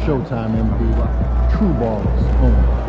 showtime, MP. True balls only.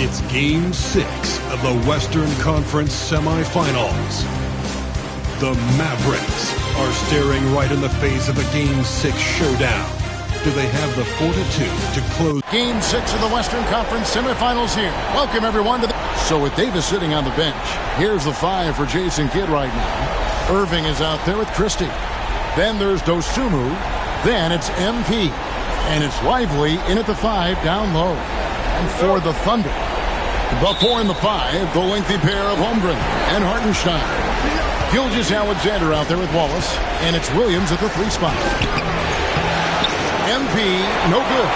It's Game 6 of the Western Conference semifinals. The Mavericks are staring right in the face of a Game 6 showdown. Do they have the fortitude to close? Game 6 of the Western Conference semifinals here. Welcome, everyone, to the... So with Davis sitting on the bench, here's the 5 for Jason Kidd right now. Irving is out there with Christie. Then there's Dosunmu. Then it's MP. And it's Lively in at the 5 down low. And for the Thunder, the 4 and the 5, the lengthy pair of Holmgren and Hartenstein. Gilgeous-Alexander out there with Wallace, and it's Williams at the 3 spot. MP, no good.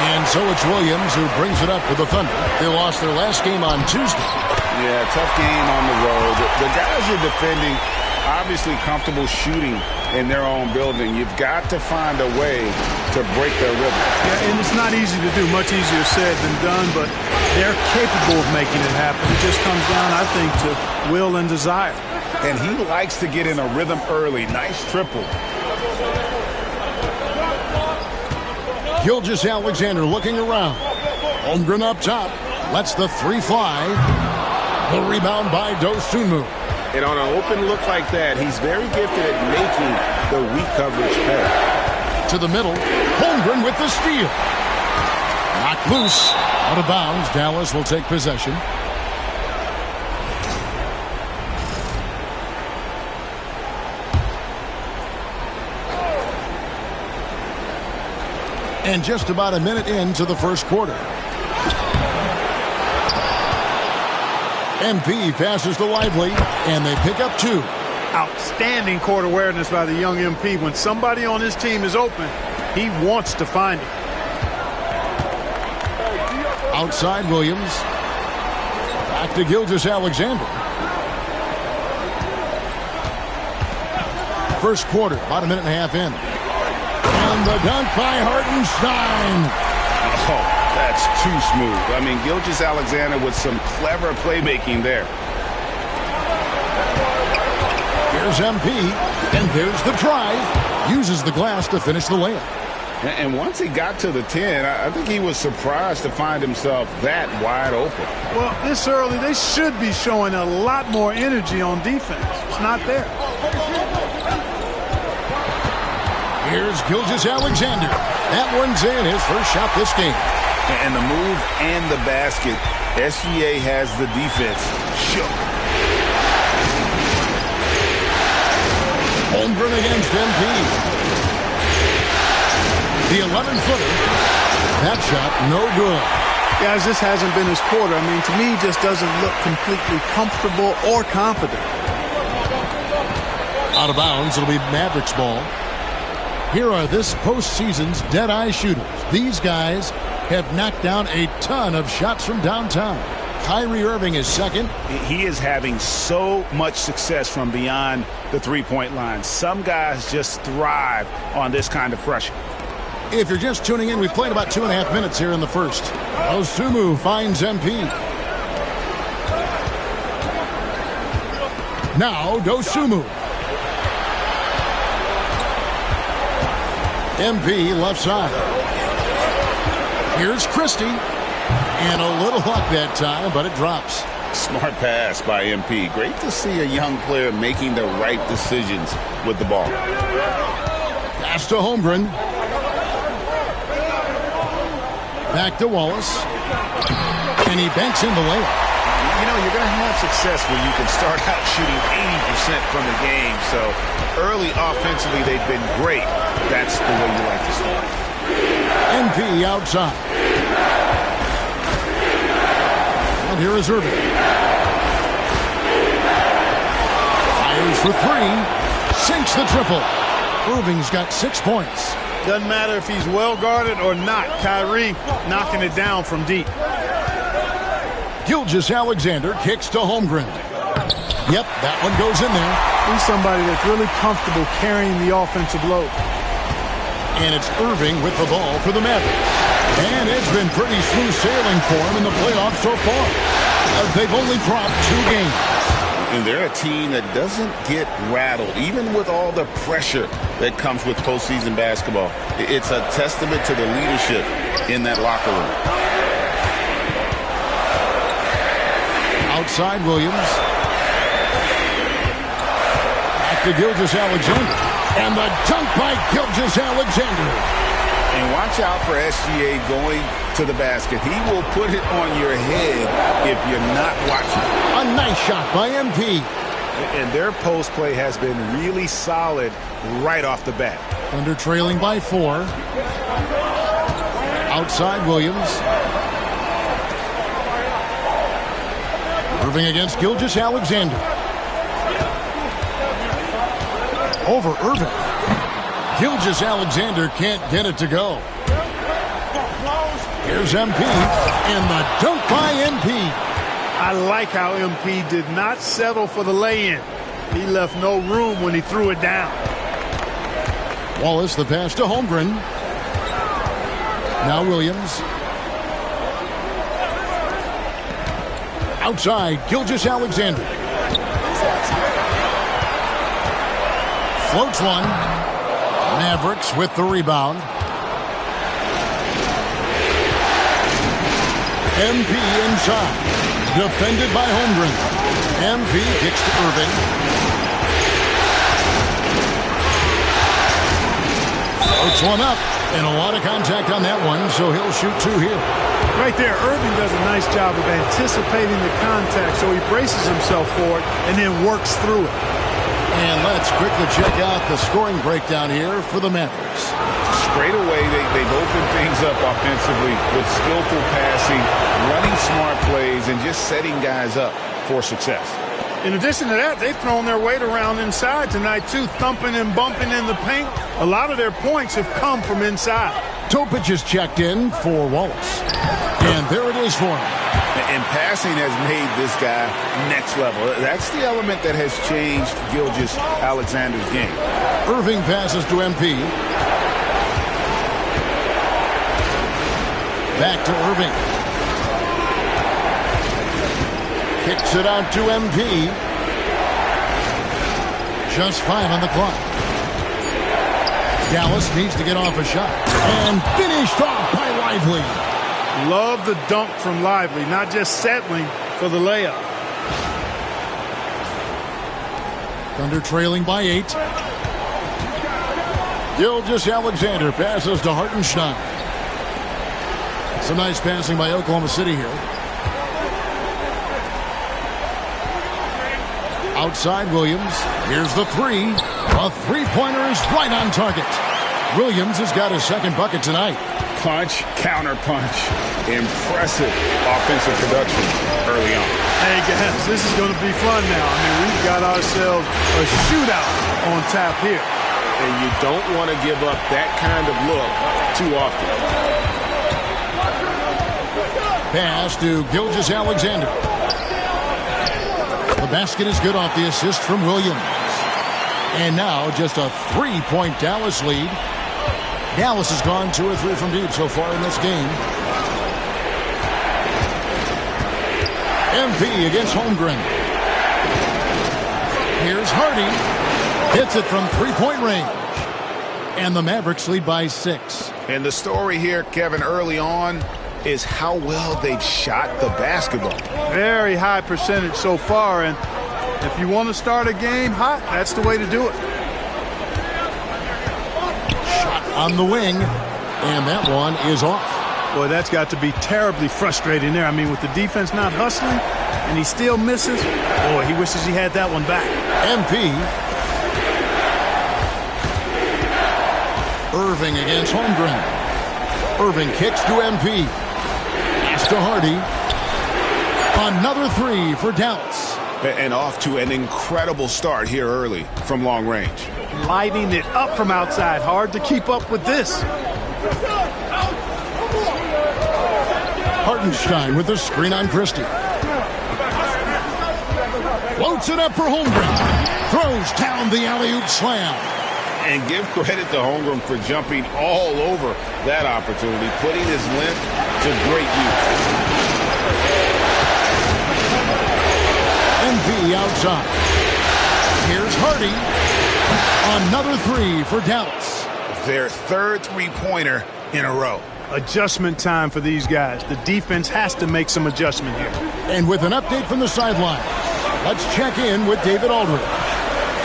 And so it's Williams who brings it up for the Thunder. They lost their last game on Tuesday. Yeah, tough game on the road. The guys are defending, obviously comfortable shooting in their own building. You've got to find a way to break their rhythm. Yeah, and it's not easy to do. Much easier said than done, but they're capable of making it happen. It just comes down, I think, to will and desire. And he likes to get in a rhythm early. Nice triple. Gilgeous-Alexander looking around. Holmgren up top. Lets the 3 fly. The rebound by Dosunmu. And on an open look like that, he's very gifted at making the weak coverage pay. To the middle. Holmgren with the steal. Knocked loose. Out of bounds. Dallas will take possession. And just about a minute into the first quarter. MP passes to Lively, and they pick up 2. Outstanding court awareness by the young MP. When somebody on his team is open, he wants to find it. Outside Williams. Back to Gilgeous-Alexander. First quarter, about a minute and a half in. And the dunk by Hartenstein. Oh, that's too smooth. I mean, Gilgeous-Alexander with some clever playmaking there. Here's MP, and there's the drive. Uses the glass to finish the layup. And once he got to the 10, I think he was surprised to find himself that wide open. Well, this early, they should be showing a lot more energy on defense. It's not there. Here's Gilgeous-Alexander. That one's in, his first shot this game. And the move and the basket, SGA has the defense shook. Holmgren against MP. The 11-footer. That shot, no good. Guys, this hasn't been his quarter. I mean, to me, he just doesn't look completely comfortable or confident. Out of bounds, it'll be Mavericks ball. Here are this postseason's dead-eye shooters. These guys have knocked down a ton of shots from downtown. Kyrie Irving is second. He is having so much success from beyond the three-point line. Some guys just thrive on this kind of pressure. If you're just tuning in, we've played about 2.5 minutes here in the first. Dosunmu finds MP. Now Dosunmu. MP left side. Here's Christie. And a little luck that time, but it drops. Smart pass by MP. Great to see a young player making the right decisions with the ball. Pass to Holmgren. Back to Wallace. And he banks in the layup. You know, you're going to have success when you can start out shooting 80% from the game. So early offensively, they've been great. That's the way you like to start. MP outside. And here is Irving. Fires for three. Sinks the triple. Irving's got 6 points. Doesn't matter if he's well guarded or not. Kyrie knocking it down from deep. Gilgeous-Alexander kicks to Holmgren. Yep, that one goes in there. He's somebody that's really comfortable carrying the offensive load. And it's Irving with the ball for the Mavericks. And it's been pretty smooth sailing for him in the playoffs so far. They've only dropped 2 games. And they're a team that doesn't get rattled, even with all the pressure that comes with postseason basketball. It's a testament to the leadership in that locker room. Outside Williams. Back to Gilgeous-Alexander. And the dunk by Gilgeous-Alexander. And watch out for SGA going to the basket. He will put it on your head if you're not watching. A nice shot by MP. And their post play has been really solid right off the bat. Thunder trailing by 4. Outside Williams. Irving against Gilgeous-Alexander. Over Irving. Gilgeous-Alexander can't get it to go. Here's MP. And the dunk by MP. I like how MP did not settle for the lay-in. He left no room when he threw it down. Wallace, the pass to Holmgren. Now Williams. Outside, Gilgeous-Alexander. Floats one. Mavericks with the rebound. MP inside. Defended by Holmgren. MP kicks to Irving. Floats one up. And a lot of contact on that one, so he'll shoot 2 here. Right there, Irving does a nice job of anticipating the contact, so he braces himself for it and then works through it. And let's quickly check out the scoring breakdown here for the Mavericks. Straight away, they've opened things up offensively with skillful passing, running smart plays, and just setting guys up for success. In addition to that, they've thrown their weight around inside tonight, too, thumping and bumping in the paint. A lot of their points have come from inside. Topic is checked in for Wallace. And there it is for him. And passing has made this guy next level. That's the element that has changed Gilgeous-Alexander's game. Irving passes to MP. Back to Irving. Kicks it out to MP. Just 5 on the clock. Dallas needs to get off a shot. And finished off by Lively. Love the dunk from Lively, not just settling for the layup. Thunder trailing by 8. Gilgeous-Alexander passes to Hartenstein. Some nice passing by Oklahoma City here. Outside Williams. Here's the 3. A three-pointer is right on target. Williams has got his second bucket tonight. Punch, counter punch. Impressive offensive production early on. Hey, guys, this is going to be fun now. I mean, we've got ourselves a shootout on tap here. And you don't want to give up that kind of look too often. Pass to Gilgeous-Alexander. The basket is good off the assist from Williams. And now just a 3-point Dallas lead. Dallas has gone 2 or 3 from deep so far in this game. MP against Holmgren. Here's Hardy. Hits it from 3-point range. And the Mavericks lead by 6. And the story here, Kevin, early on is how well they've shot the basketball. Very high percentage so far, and if you want to start a game hot, that's the way to do it. Shot on the wing, and that one is off. Boy, that's got to be terribly frustrating there. I mean, with the defense not hustling, and he still misses, boy, he wishes he had that one back. MP. Irving against Holmgren. Irving kicks to MP. Pass to Hardy. Another three for Dallas. And off to an incredible start here early from long range. Lighting it up from outside. Hard to keep up with this. Hartenstein with the screen on Christie. Floats it up for Holmgren. Throws down the alley-oop slam. And give credit to Holmgren for jumping all over that opportunity, putting his length to great use. MV outside. Here's Hardy. Another three for Dallas. Their third three-pointer in a row. Adjustment time for these guys. The defense has to make some adjustment here. And with an update from the sideline, let's check in with David Aldridge.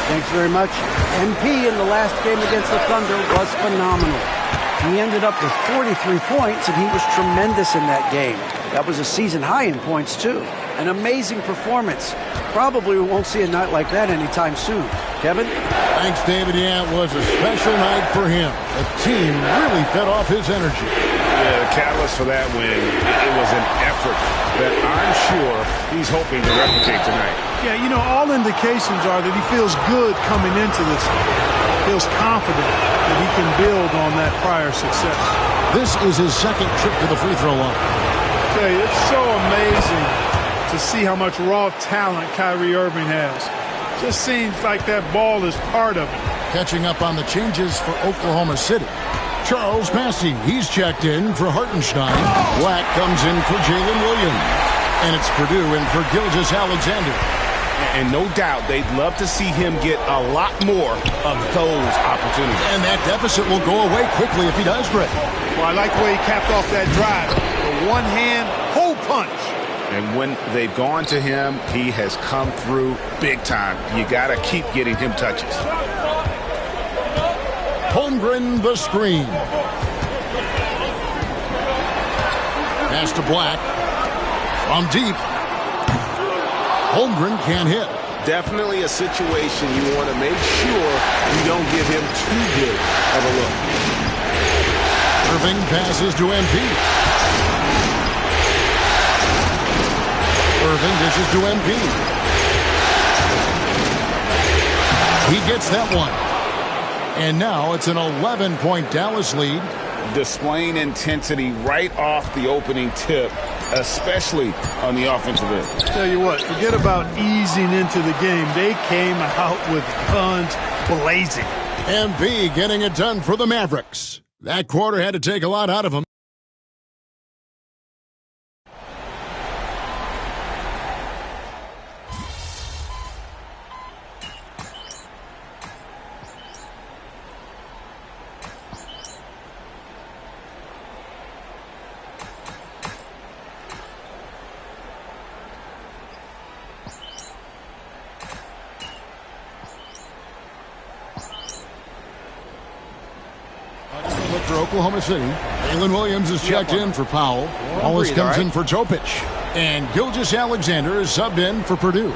Thanks very much. MP in the last game against the Thunder was phenomenal. He ended up with 43 points, and he was tremendous in that game. That was a season high in points, too. An amazing performance. Probably we won't see a night like that anytime soon. Kevin? Thanks, David. Yeah, it was a special night for him. The team really fed off his energy. Yeah, the catalyst for that win, it was an effort that I'm sure he's hoping to replicate tonight. Yeah, you know, all indications are that he feels good coming into this. Feels confident that he can build on that prior success. This is his second trip to the free throw line. Okay, it's so amazing to see how much raw talent Kyrie Irving has. Just seems like that ball is part of it. Catching up on the changes for Oklahoma City. Charles Massey, he's checked in for Hartenstein. Black comes in for Jalen Williams. And it's Purdue in for Gilgeous-Alexander. And no doubt they'd love to see him get a lot more of those opportunities. And that deficit will go away quickly if he does, Greg. Well, I like the way he capped off that drive. The one-hand hole punch. And when they've gone to him, he has come through big time. You got to keep getting him touches. Holmgren the screen. Pass to Black. From deep. Holmgren can't hit. Definitely a situation you want to make sure you don't give him too good of a look. Irving passes to MP. Irving dishes to MP. He gets that one. And now it's an 11-point Dallas lead. Displaying intensity right off the opening tip, especially on the offensive end. Tell you what, forget about easing into the game. They came out with guns blazing. MP getting it done for the Mavericks. That quarter had to take a lot out of them. For Oklahoma City, Jalen Williams is checked in for Powell. Wallace comes in for Topic. And Gilgeous-Alexander is subbed in for Purdue.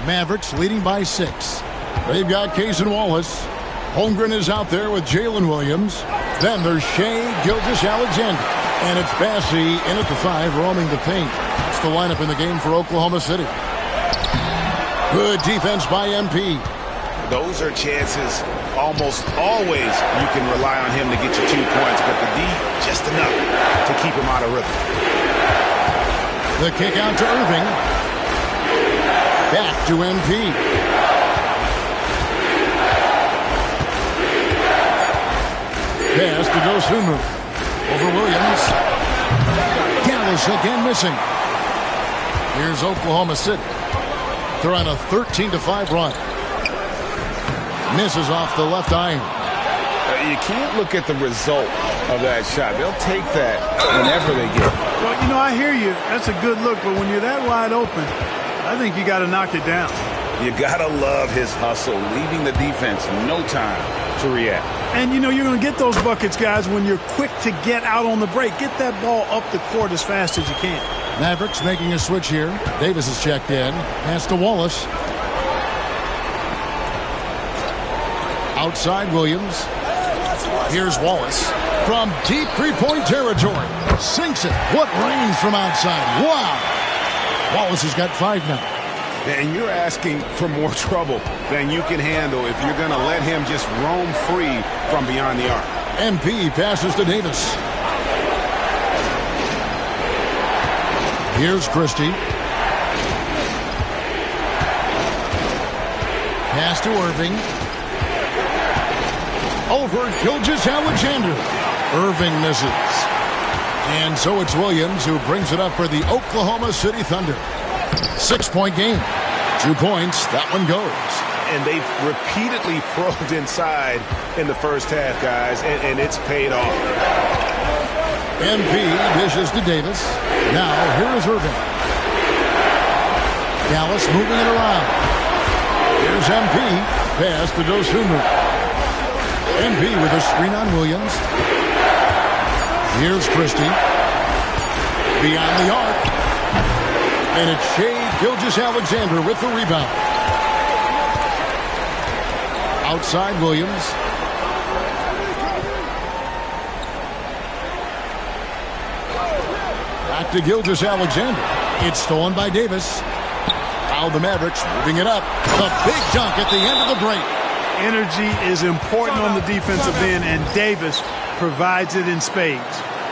Mavericks leading by 6. They've got Case and Wallace. Holmgren is out there with Jalen Williams. Then there's Shea, Gilgeous-Alexander. And it's Bassey in at the 5, roaming the paint. It's the lineup in the game for Oklahoma City. Good defense by MP. Those are chances almost always you can rely on him to get you 2 points, but the D just enough to keep him out of rhythm. The kick out to Irving. Back to MP. Pass to Dosunmu. Over Williams. Dallas again missing. Here's Oklahoma City. They're on a 13-5 run. Misses off the left iron. You can't look at the result of that shot. They'll take that whenever they get it. Well, you know, I hear you. That's a good look, but when you're that wide open, I think you got to knock it down. You got to love his hustle, leaving the defense no time to react. And, you know, you're going to get those buckets, guys, when you're quick to get out on the break. Get that ball up the court as fast as you can. Mavericks making a switch here. Davis is checked in. Pass to Wallace. Outside Williams. Here's Wallace. From deep three-point territory. Sinks it. What range from outside. Wow. Wallace has got 5 now. And you're asking for more trouble than you can handle if you're going to let him just roam free from beyond the arc. MP passes to Davis. Here's Christie. Pass to Irving. Over Gilgeous-Alexander. Irving misses. And so it's Williams who brings it up for the Oklahoma City Thunder. 6-point game. 2 points. That one goes. And they've repeatedly probed inside in the first half, guys, and it's paid off. MP dishes to Davis. Now, here is Irving. Dallas moving it around. Here's MP. Pass to Dosunmu. MP with a screen on Williams. Here's Christie. Beyond the arc. And it's Shai Gilgeous-Alexander with the rebound. Outside Williams. Back to Gilgeous-Alexander. It's stolen by Davis. Now the Mavericks moving it up. The big dunk at the end of the break. Energy is important on the defensive end, and Davis provides it in spades.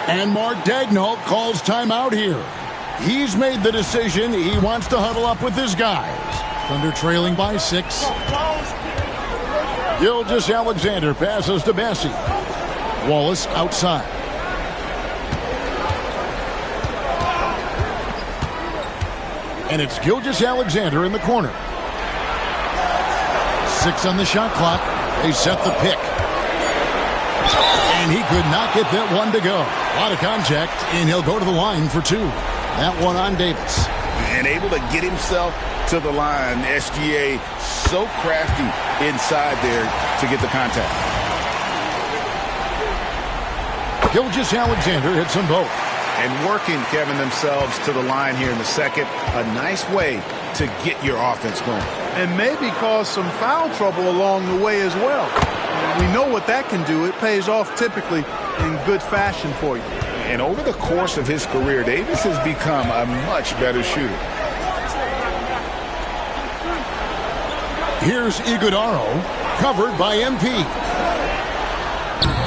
And Mark Daigneault calls timeout here. He's made the decision. He wants to huddle up with his guys. Thunder trailing by 6. Gilgeous-Alexander passes to Bassey. Wallace outside. And it's Gilgeous-Alexander in the corner. 6 on the shot clock. They set the pick. And he could not get that one to go. A lot of contact, and he'll go to the line for 2. That one on Davis. And able to get himself to the line. SGA so crafty inside there to get the contact. Gilgeous-Alexander hits them both. And working, Kevin, themselves to the line here in the second. A nice way to get your offense going. And maybe cause some foul trouble along the way as well. We know what that can do. It pays off typically in good fashion for you. And over the course of his career, Davis has become a much better shooter. Here's Iguodaro, covered by MP.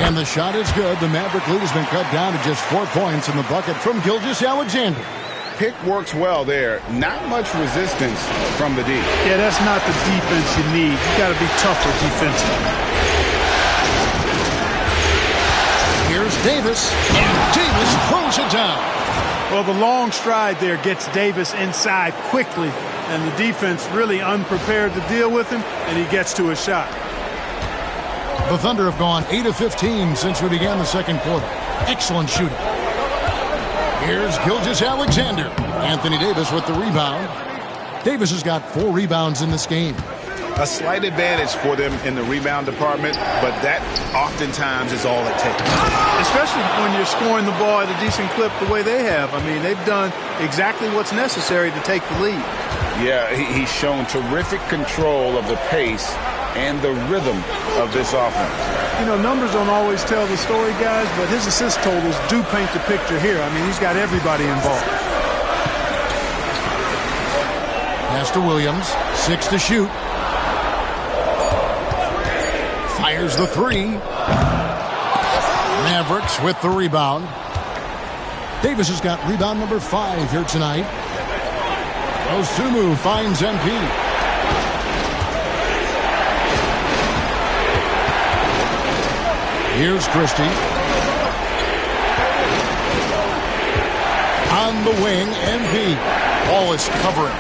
And the shot is good. The Maverick lead has been cut down to just 4 points in the bucket from Gilgeous-Alexander. Pick works well there. Not much resistance from the D. Yeah, that's not the defense you need. You got to be tougher defensively. Here's Davis, and Davis throws it down. Well, the long stride there gets Davis inside quickly, and the defense really unprepared to deal with him, and he gets to a shot. The Thunder have gone 8 of 15 since we began the second quarter. Excellent shooting. Here's Gilgeous-Alexander. Anthony Davis with the rebound. Davis has got 4 rebounds in this game. A slight advantage for them in the rebound department, but that oftentimes is all it takes. Especially when you're scoring the ball at a decent clip the way they have. I mean, they've done exactly what's necessary to take the lead. Yeah, he's shown terrific control of the pace and the rhythm of this offense. You know, numbers don't always tell the story, guys, but his assist totals do paint the picture here. I mean, he's got everybody involved. Pass to Williams. 6 to shoot. Fires the 3. Mavericks with the rebound. Davis has got rebound number 5 here tonight. Dosunmu finds MP. Here's Christie. on the wing, MP. Ball is covering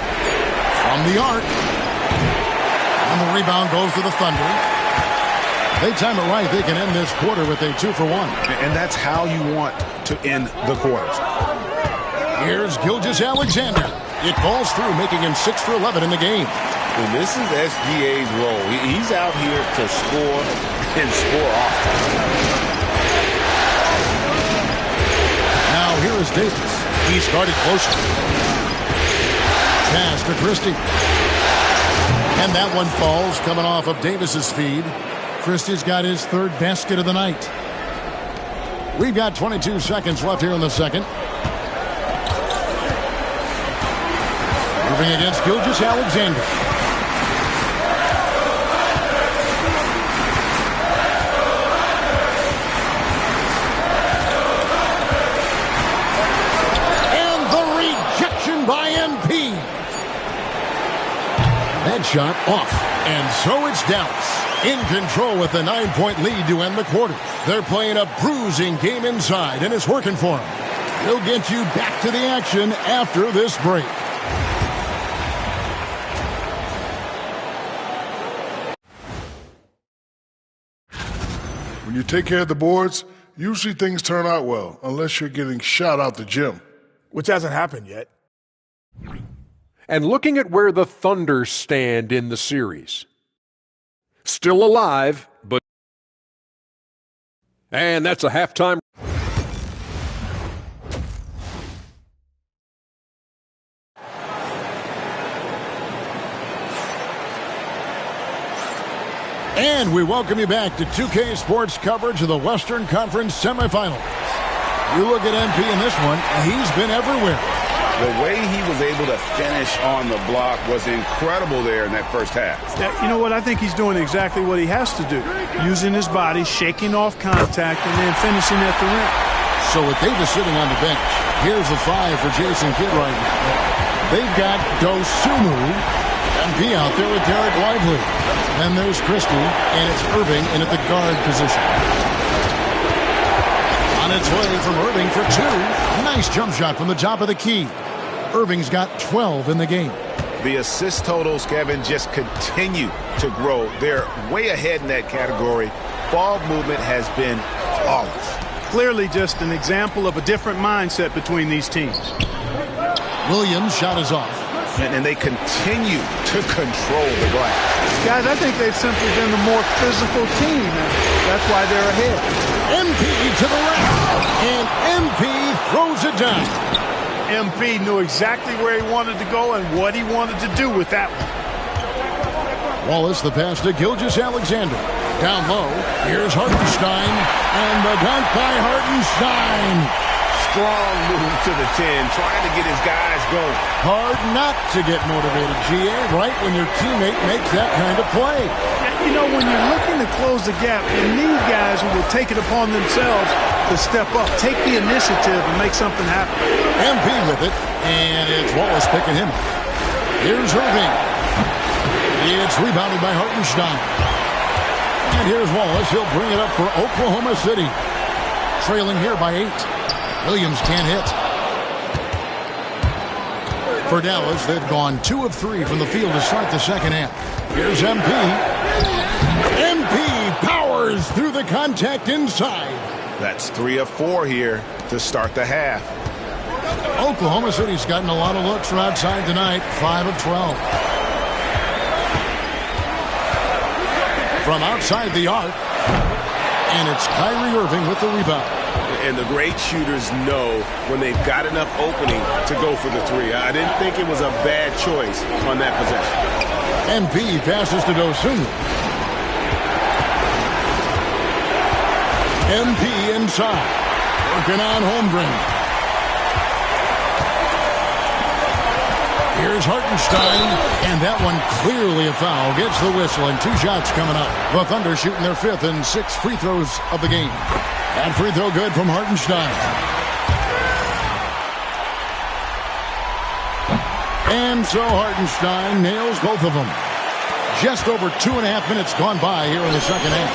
from the arc. And the rebound goes to the Thunder. They time it right. They can end this quarter with a 2-for-1. And that's how you want to end the quarters. Here's Gilgeous-Alexander. It falls through, making him 6 for 11 in the game. And this is SGA's role. He's out here to score and score often. Now here is Davis. He started closely. Pass to Christie. And that one falls, coming off of Davis's feed. Christie's got his third basket of the night. We've got 22 seconds left here in the second. Moving against Gilgeous-Alexander. And the rejection by MP. That shot off. And so it's Dallas in control with a 9-point lead to end the quarter. They're playing a bruising game inside, and it's working for them. He'll get you back to the action after this break. When you take care of the boards, usually things turn out well, unless you're getting shot out the gym. Which hasn't happened yet. And looking at where the Thunder stand in the series. Still alive, but... And that's a halftime... And we welcome you back to 2K Sports coverage of the Western Conference semifinals. You look at MP in this one, he's been everywhere. The way he was able to finish on the block was incredible there in that first half. Yeah, you know what? I think he's doing exactly what he has to do. Using his body, shaking off contact, and then finishing at the rim. So with Davis sitting on the bench, here's the 5 for Jason Kidd right now. They've got Dosunmu, MP out there with Derek Lively. Then there's Christie, and it's Irving in at the guard position. On its way from Irving for 2. Nice jump shot from the top of the key. Irving's got 12 in the game. The assist totals, Kevin, just continue to grow. They're way ahead in that category. Ball movement has been flawless. Clearly just an example of a different mindset between these teams. Williams' shot is off. And they continue to control the glass. Guys, I think they've simply been the more physical team, and that's why they're ahead. MP to the rack, and MP throws it down. MP knew exactly where he wanted to go and what he wanted to do with that one. Wallace, the pass to Gilgeous-Alexander. Down low, here's Hartenstein, and the dunk by Hartenstein. Strong move to the 10, trying to get his guys going. Hard not to get motivated, GA, right when your teammate makes that kind of play. You know, when you're looking to close the gap, you need guys who will take it upon themselves to step up, take the initiative, and make something happen. MP with it, and it's Wallace picking him up. Here's Irving. It's rebounded by Hartenstein. And here's Wallace. He'll bring it up for Oklahoma City. Trailing here by 8. Williams can't hit. For Dallas, they've gone 2 of 3 from the field to start the second half. Here's MP. MP powers through the contact inside. That's 3 of 4 here to start the half. Oklahoma City's gotten a lot of looks from outside tonight. 5 of 12. From outside the arc. And it's Kyrie Irving with the rebound. And the great shooters know when they've got enough opening to go for the 3. I didn't think it was a bad choice on that possession. MP passes to Dosunmu. MP inside. Working on Holmgren. Here's Hartenstein, and that one clearly a foul. Gets the whistle, and 2 shots coming up. The Thunder shooting their 5th and 6th free throws of the game. And free throw good from Hartenstein. And so Hartenstein nails both of them. Just over 2.5 minutes gone by here in the second half.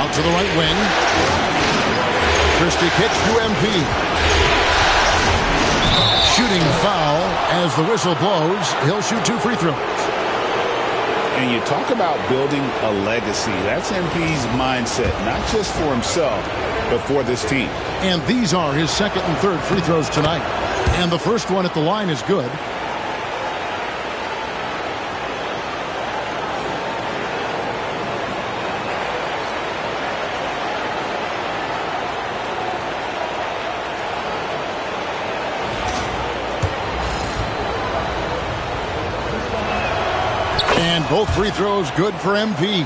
Out to the right wing. Christie kicks to MP. shooting foul. As the whistle blows, he'll shoot 2 free throws. And you talk about building a legacy. That's MP's mindset, not just for himself, but for this team. And these are his second and third free throws tonight. And the first one at the line is good. And both free throws good for MP.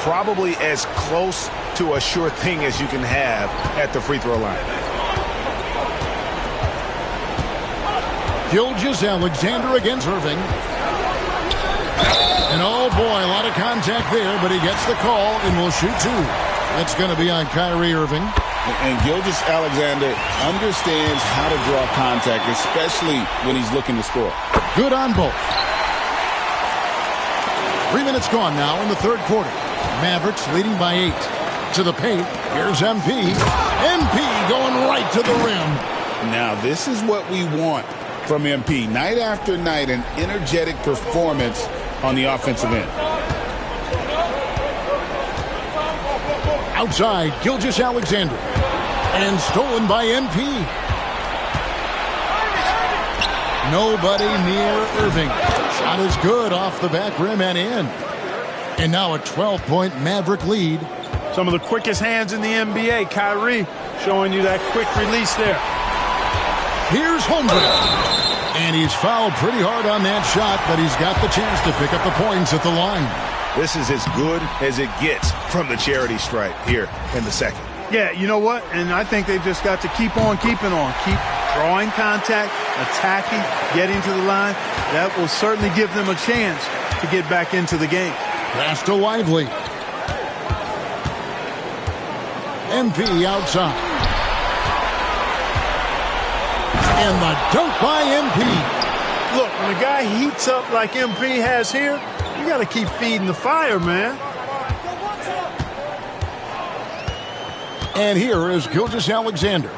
Probably as close to a sure thing as you can have at the free throw line. Gilgeous-Alexander against Irving. And oh boy, a lot of contact there, but he gets the call and will shoot 2. That's going to be on Kyrie Irving. And Gilgeous-Alexander understands how to draw contact, especially when he's looking to score. Good on both. 3 minutes gone now in the third quarter. Mavericks leading by 8. To the paint. Here's MP. MP going right to the rim. Now, this is what we want from MP. Night after night, an energetic performance on the offensive end. Outside, Gilgeous-Alexander. And stolen by MP. Nobody near Irving. Shot is good off the back rim and in. And now a 12-point Maverick lead. Some of the quickest hands in the NBA. Kyrie showing you that quick release there. Here's Holmgren. And he's fouled pretty hard on that shot, but he's got the chance to pick up the points at the line. This is as good as it gets from the charity stripe here in the second. Yeah, you know what? And I think they've just got to keep on keeping on. Keep drawing contact, attacking, getting to the line. That will certainly give them a chance to get back into the game. Pass to Lively. MP outside. And the dunk by MP. Look, when a guy heats up like MP has here, you got to keep feeding the fire, man. And here is Gilgeous-Alexander.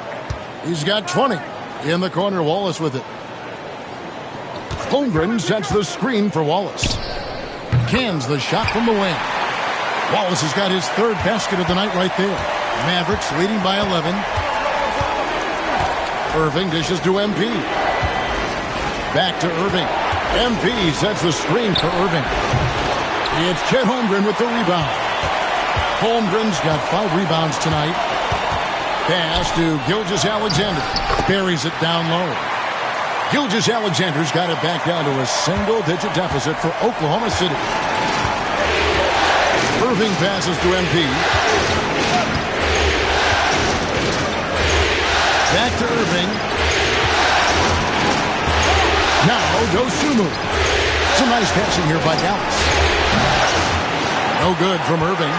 He's got 20. In the corner, Wallace with it. Holmgren sets the screen for Wallace. Cans the shot from the wing. Wallace has got his third basket of the night right there. Mavericks leading by 11. Irving dishes to MP. Back to Irving. MP sets the screen for Irving. It's Chet Holmgren with the rebound. Holmgren's got 5 rebounds tonight. Pass to Gilgeous-Alexander. Buries it down low. Gilgeous-Alexander's got it back down to a single-digit deficit for Oklahoma City. Irving passes to MP. Back to Irving. Now Dosunmu. Some nice passing here by Dallas. No good from Irving.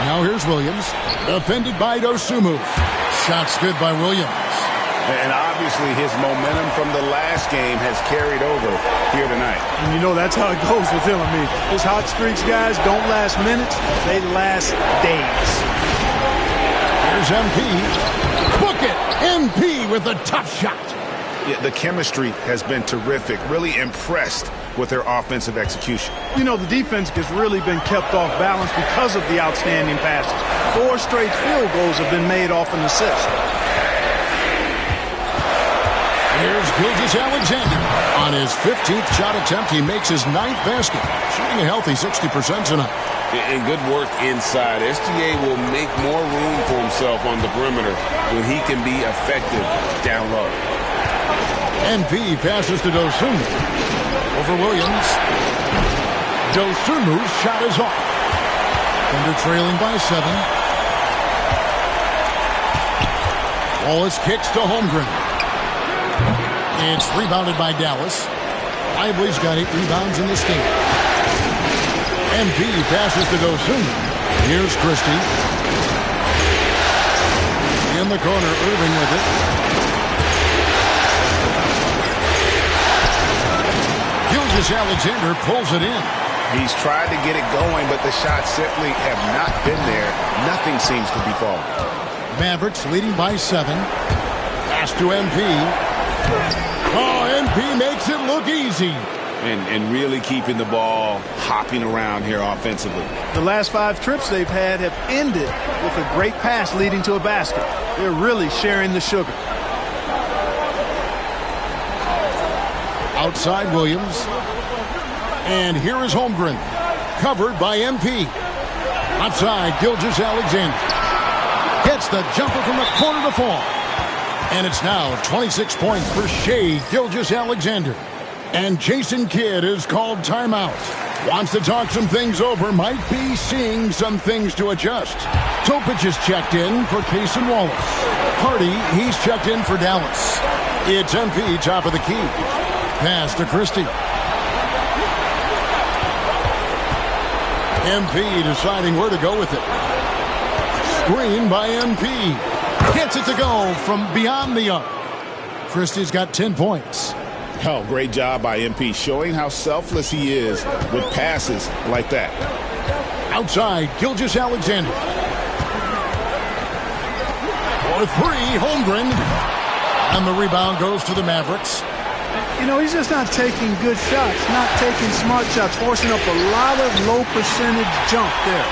Now here's Williams. Defended by Dosunmu. Shot's good by Williams. And obviously his momentum from the last game has carried over here tonight. And you know that's how it goes with him. I mean, his hot streaks, guys, don't last minutes. They last days. Here's MP. Book it! MP with a tough shot. Yeah, the chemistry has been terrific. Really impressed with their offensive execution. You know, the defense has really been kept off balance because of the outstanding passes. 4 straight field goals have been made off an assist. Here's Gilgeous-Alexander. On his 15th shot attempt, he makes his 9th basket. Shooting a healthy 60% tonight. And good work inside. SGA will make more room for himself on the perimeter when he can be effective down low. MP passes to Dosunmu. Over Williams. Dosunmu's shot is off. Thunder trailing by 7. Wallace kicks to Holmgren. It's rebounded by Dallas. Lively's got 8 rebounds in this game. MP passes to Dosunmu. Here's Christie. In the corner, Irving with it. Gilgeous-Alexander pulls it in. He's tried to get it going, but the shots simply have not been there. Nothing seems to be falling. Mavericks leading by 7. Pass to MP. Oh, MP makes it look easy. And really keeping the ball hopping around here offensively. The last 5 trips they've had have ended with a great pass leading to a basket. They're really sharing the sugar. Outside Williams. And here is Holmgren. Covered by MP. Outside Gilgeous Alexander. Gets the jumper from the corner to fall. And it's now 26 points for Shai Gilgeous-Alexander. And Jason Kidd is called timeout. Wants to talk some things over. Might be seeing some things to adjust. Topic is checked in for Case and Wallace. Hardy, he's checked in for Dallas. It's MP top of the key. Pass to Christie. MP deciding where to go with it. Screen by MP. Gets it to go from beyond the arc. Christie's got 10 points. Oh, great job by MP, showing how selfless he is with passes like that. Outside, Gilgeous-Alexander. For 3, Holmgren. And the rebound goes to the Mavericks. You know, he's just not taking good shots, not taking smart shots, forcing up a lot of low percentage jump there.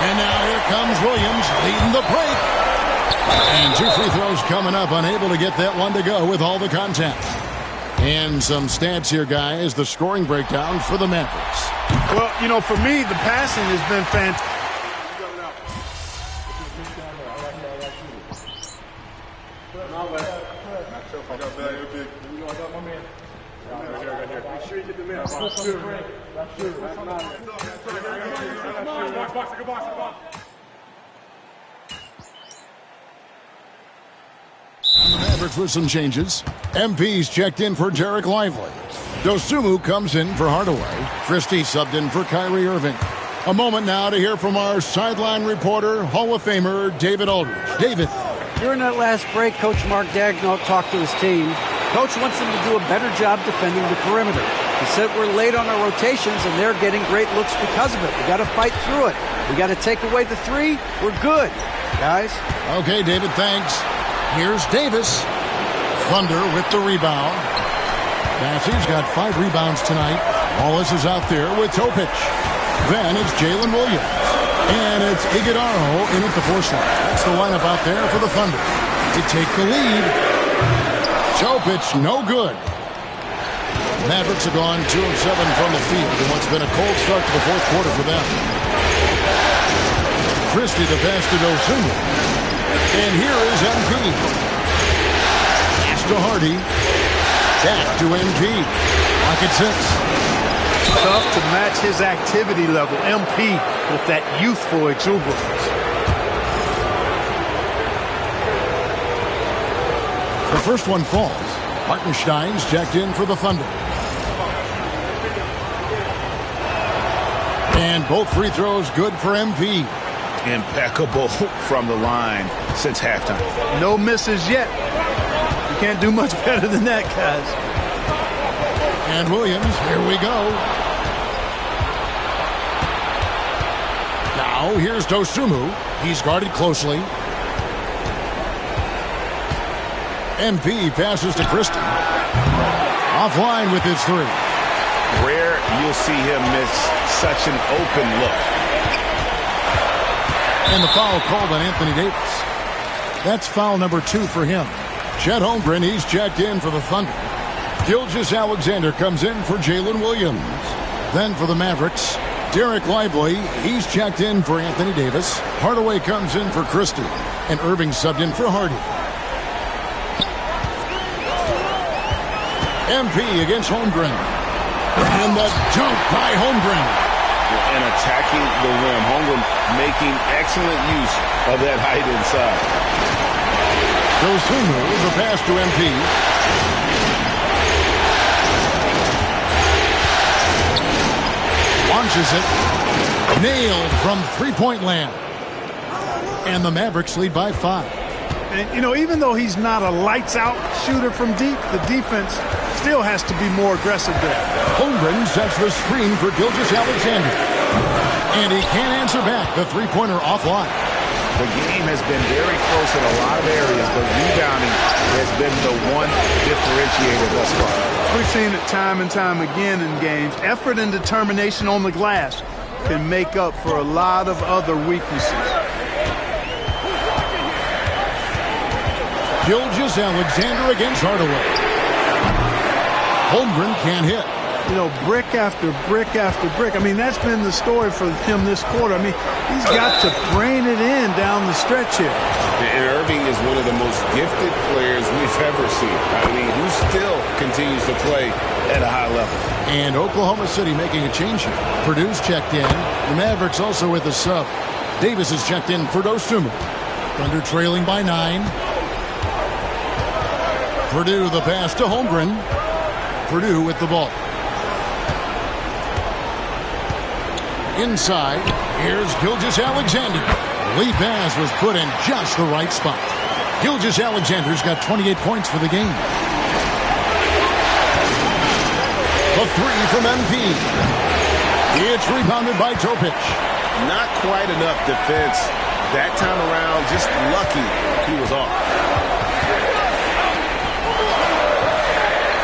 And now here comes Williams leading the break. And 2 free throws coming up, unable to get that one to go with all the contact. And some stats here, guys. The scoring breakdown for the Mavericks. Well, you know, for me, the passing has been fantastic. And the Mavericks with some changes. MP's checked in for Derek Lively. Dosunmu comes in for Hardaway. Christie subbed in for Kyrie Irving. A moment now to hear from our sideline reporter, Hall of Famer David Aldridge. David. During that last break, Coach Mark Daigneault talked to his team. Coach wants them to do a better job defending the perimeter. He said we're late on our rotations and they're getting great looks because of it. We got to fight through it. We got to take away the 3. We're good, guys. Okay, David, thanks. Here's Davis. Thunder with the rebound. Bassey's got 5 rebounds tonight. Wallace is out there with Topic. Then it's Jalen Williams. And it's Iguodaro in at the force line. That's the lineup out there for the Thunder to take the lead. Topic, no good. Mavericks have gone 2 of 7 from the field in what's been a cold start to the fourth quarter for them. Christie the pass to Dosunmu. And here is MP. Pass to Hardy. Back to MP. Lock at 6. Tough to match his activity level. MP with that youthful exuberance. The first one falls. Hartenstein's checked in for the Thunder. And both free throws good for MP. Impeccable from the line since halftime. No misses yet. You can't do much better than that, guys. And Williams, here we go. Now here's Dosunmu. He's guarded closely. MP passes to Christie. Offline with his 3. Rare you'll see him miss such an open look. And the foul called on Anthony Davis. That's foul number 2 for him. Chet Holmgren, he's checked in for the Thunder. Gilgeous-Alexander comes in for Jalen Williams. Then for the Mavericks, Derek Lively, he's checked in for Anthony Davis. Hardaway comes in for Christie. And Irving subbed in for Hardy. MP against Holmgren. And the dunk by Holmgren. And attacking the rim. Holmgren making excellent use of that height inside. Dosunmu with the pass to MP. Launches it. Nailed from three-point land. And the Mavericks lead by 5. And, you know, even though he's not a lights-out shooter from deep, the defense still has to be more aggressive there. Holmgren sets the screen for Gilgeous-Alexander. And he can't answer back. The three-pointer offline. The game has been very close in a lot of areas, but rebounding has been the one differentiator thus far. We've seen it time and time again in games. Effort and determination on the glass can make up for a lot of other weaknesses. Gilgeous-Alexander against Hardaway. Holmgren can't hit. You know, brick after brick after brick. I mean, that's been the story for him this quarter. I mean, he's got to brain it in down the stretch here. And Irving is one of the most gifted players we've ever seen. I mean, who still continues to play at a high level. And Oklahoma City making a change here. Purdue's checked in. The Mavericks also with a sub. Davis is checked in for Dosunmu. Thunder trailing by 9. Purdue the pass to Holmgren. Purdue with the ball. Inside, here's Gilgeous-Alexander. The lead pass was put in just the right spot. Gilgeous-Alexander's got 28 points for the game. The three from MP. It's rebounded by Topic. Not quite enough defense that time around. Just lucky he was off.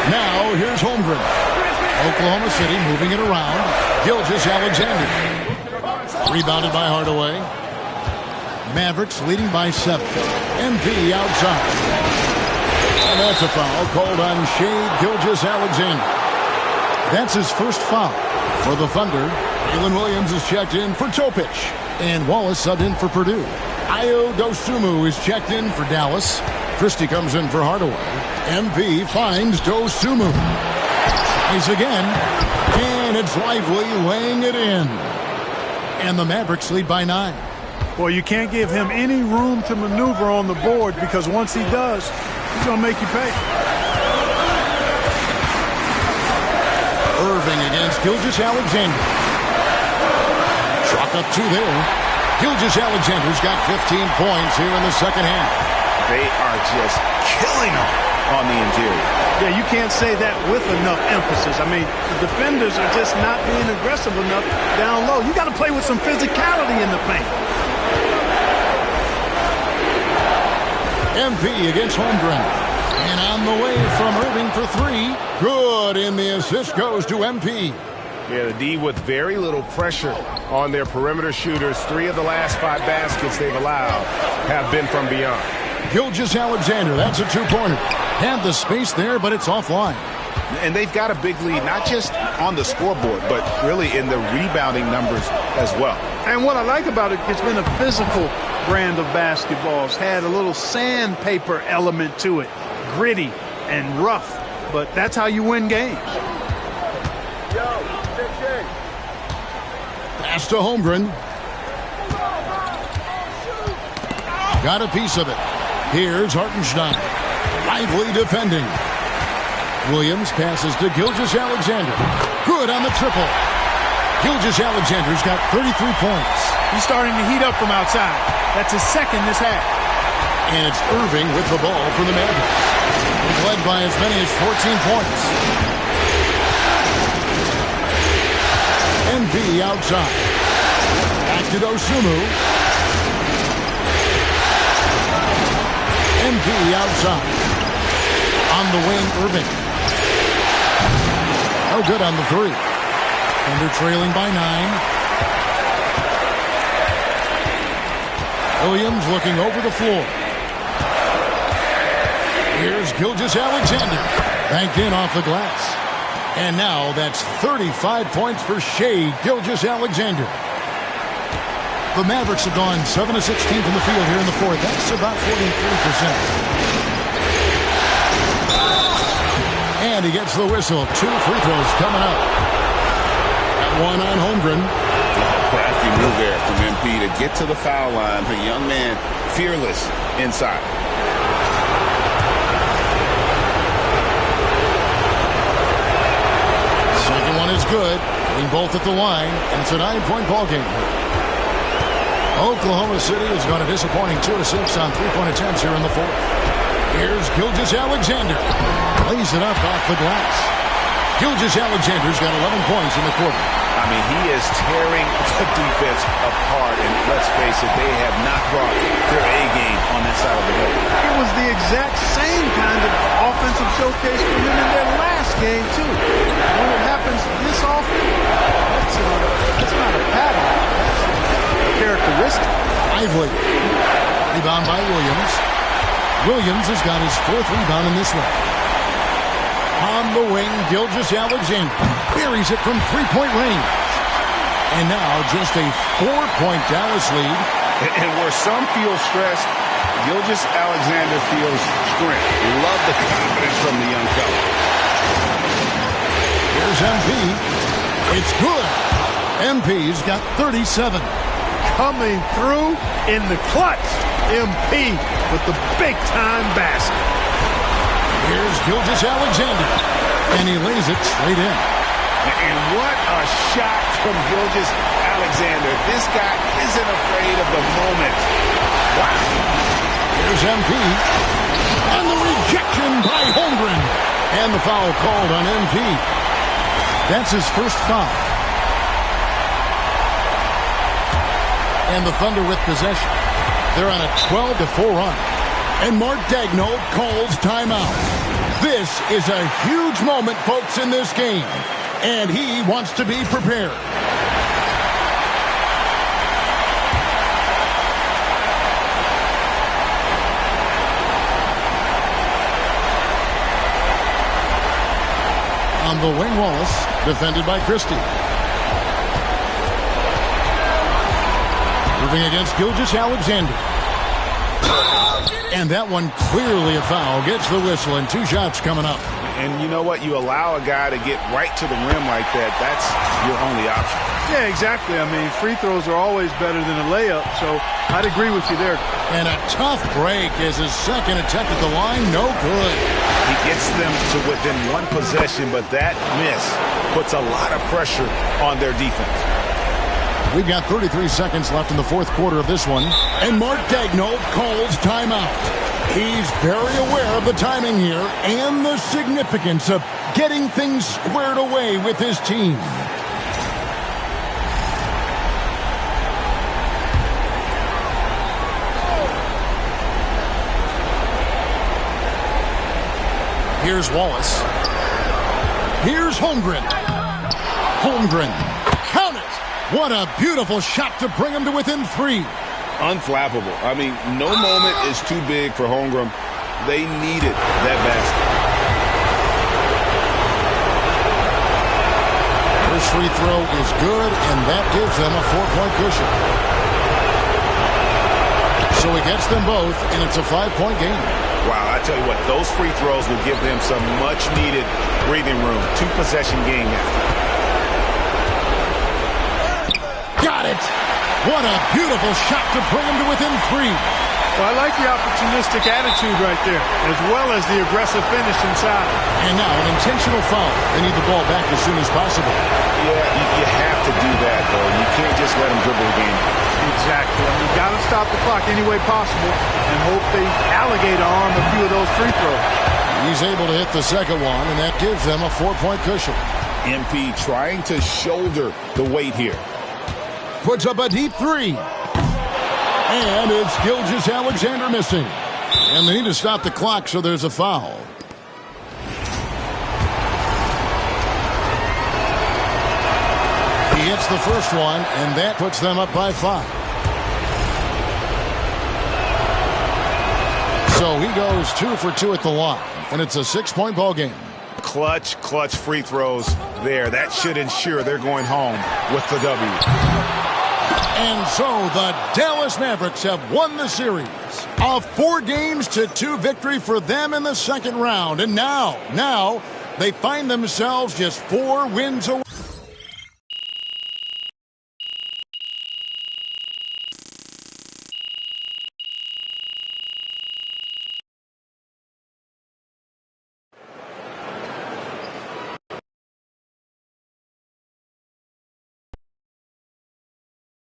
Now here's Holmgren. Oklahoma City moving it around. Gilgeous-Alexander. Rebounded by Hardaway. Mavericks leading by 7. MP outside. And that's a foul called on Shai Gilgeous-Alexander. That's his first foul for the Thunder. Jalen Williams is checked in for Topic. And Wallace subbed in for Purdue. Ayo Dosunmu is checked in for Dallas. Christie comes in for Hardaway. MP finds Dosunmu. Tries again. And it's Lively laying it in. And the Mavericks lead by 9. Well, you can't give him any room to maneuver on the board because once he does, he's going to make you pay. Irving against Gilgeous-Alexander. Chalk up 2 there. Gilgeous-Alexander's got 15 points here in the second half. They are just killing him on the interior. Yeah, you can't say that with enough emphasis. I mean, the defenders are just not being aggressive enough down low. You got to play with some physicality in the paint. MP against Holmgren. And on the way from Irving for 3. Good, and the assist goes to MP. Yeah, the D with very little pressure on their perimeter shooters. 3 of the last 5 baskets they've allowed have been from beyond. Gilgeous-Alexander, that's a 2-pointer. Had the space there, but it's offline. And they've got a big lead, not just on the scoreboard, but really in the rebounding numbers as well. And what I like about it, it's been a physical brand of basketball. It's had a little sandpaper element to it, gritty and rough, but that's how you win games. Pass to Holmgren. Got a piece of it. Here's Hartenstein. Lively defending. Williams passes to Gilgeous-Alexander. Good on the triple. Gilgeous-Alexander's got 33 points. He's starting to heat up from outside. That's his second this half. And it's Irving with the ball for the Mavericks. He's led by as many as 14 points. MP outside. Back to Dosunmu. MP outside. On the wing, Irving. No good on the 3. Thunder trailing by 9. Williams looking over the floor. Here's Gilgeous-Alexander. Banked in off the glass. And now that's 35 points for Shai Gilgeous-Alexander. The Mavericks have gone 7 of 16 from the field here in the 4th. That's about 43%. And he gets the whistle. 2 free throws coming up. That one on Holmgren. Crafty move there from MP to get to the foul line. The young man, fearless inside. Second one is good. Getting both at the line. And it's a 9-point ball game. Oklahoma City has got a disappointing 2 of 6 on 3-point attempts here in the 4th. Here's Gilgeous-Alexander. Lays it up off the glass. Gilgeous-Alexander's got 11 points in the quarter. I I mean, he is tearing the defense apart. And let's face it, they have not brought their A game on that side of the ball. It was the exact same kind of offensive showcase for him in their last game, too. When it happens this often, that's not a pattern. That's a characteristic. Lively. Rebound by Williams. Williams has got his 4th rebound in this one. On the wing, Gilgeous-Alexander buries it from three-point range. And now just a 4-point Dallas lead. And where some feel stressed, Gilgeous-Alexander feels strength. Love the confidence from the young fella. Here's MP. It's good. MP's got 37. Coming through in the clutch. MP with the big-time basket. Here's Gilgeous-Alexander. And he lays it straight in. And what a shot from Gilgeous-Alexander. This guy isn't afraid of the moment. Wow. Here's MP. And the rejection by Holmgren. And the foul called on MP. That's his first foul. And the Thunder with possession. They're on a 12-4 run. And Mark Daigneault calls timeout. This is a huge moment, folks, in this game. And he wants to be prepared. On the wing, Wallace, defended by Christie. Moving against Gilgeous-Alexander. And that one clearly a foul. Gets the whistle and 2 shots coming up. And you know what? You allow a guy to get right to the rim like that. That's your only option. Yeah, exactly. I mean, free throws are always better than a layup, so I'd agree with you there. And a tough break as his second attempt at the line. No good. He gets them to within 1 possession, but that miss puts a lot of pressure on their defense. We've got 33 seconds left in the 4th quarter of this one. And Mark Daigneault calls timeout. He's very aware of the timing here and the significance of getting things squared away with his team. Here's Wallace. Here's Holmgren. Holmgren. Count it! What a beautiful shot to bring him to within 3. Unflappable. I mean, no moment is too big for Holmgren. They needed that basket. First free throw is good, and that gives them a 4-point cushion. So he gets them both, and it's a 5-point game. Wow, I tell you what, those free throws will give them some much-needed breathing room. 2-possession game now. Got it! What a beautiful shot to bring him to within 3. Well, I like the opportunistic attitude right there, as well as the aggressive finish inside. And now an intentional foul. They need the ball back as soon as possible. Yeah, you have to do that, though. You can't just let them dribble the game. Exactly. You got to stop the clock any way possible and hope they alligator arm a few of those free throws. He's able to hit the second one, and that gives them a 4-point cushion. MP trying to shoulder the weight here. Puts up a deep 3. And it's Gilgeous-Alexander missing. And they need to stop the clock, so there's a foul. He hits the first one, and that puts them up by 5. So he goes 2 for 2 at the line, and it's a 6-point ball game. Clutch free throws there. That should ensure they're going home with the W. And so the Dallas Mavericks have won the series. A 4-2 victory for them in the second round. And now they find themselves just 4 wins away.